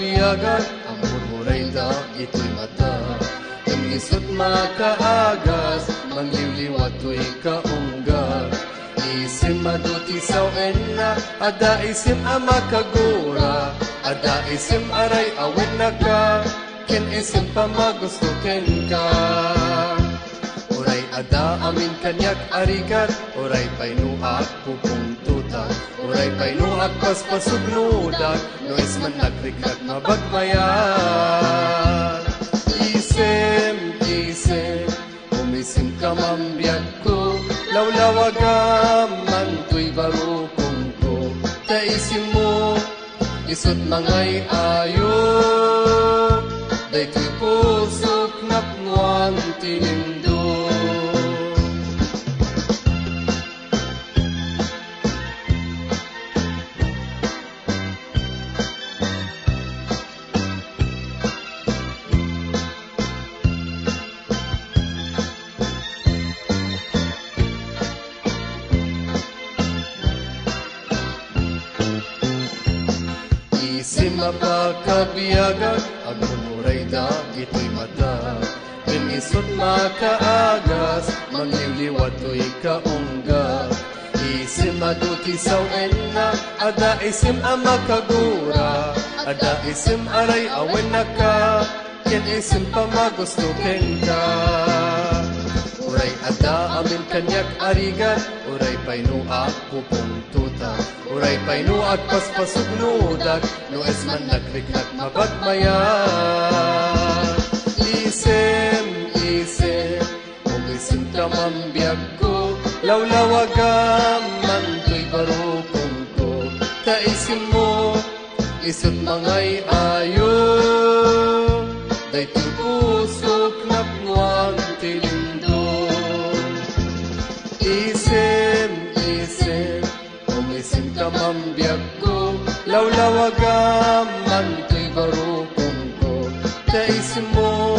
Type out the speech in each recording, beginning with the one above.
makabiyagan, ang murmuray da ito'y mata. Ang isot makaagas, mangliwliwat to'y kaungga. Isim maduti saw enna, ada isim amakagura. Ada isim aray awin na ka, ken isim pa magusto ken ka. Uray ada amin kanyak arigat, uray painuak pupong tutak. Uray painuak paspasugnudak, no isman nagrikak mabagmayan. Isim, isim, umisim ka mambiyag ko, lawlawagam man to'y barukong ko. Ta isim mo, isot mangay ayo, day to'y pusok napnuang tinindo. Isim mapakabiyagan, ang murmuray da ito'y mata. Pinisot makaagas, mangliwliwat to'y kaungga. Isim maduti saw enna, ada isim amakagura. Ada isim aray awen na ka, ken isim pa magusto ken ka. Uray ada amin kanyak arigat, uray painuak pupong tutak. Uray painuak paspasugnudak, no es man nagriknak mabagmayan. Isim, isim, umisim ka mambiyag ko, lawlawagam man to'y barukong ko. Ta isim mo, isot mangay ayo, day to'y pusok napnuang tilindo. Isim, isim, umisim ka mambiyag ko, lawlawagam man to'y barukong ko. Ta isim mo,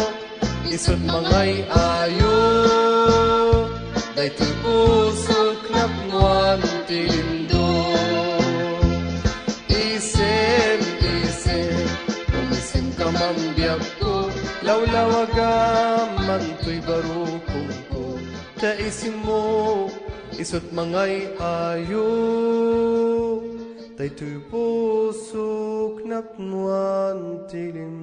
isot mangay ayo, day to'y pusok napnuang tilindo. Isim, isim, umisim ka mambiyag ko, lawlawagam man to'y barukong ko. Ta isim mo, isot mangay ayo, day to'y pusok napnuan tilim.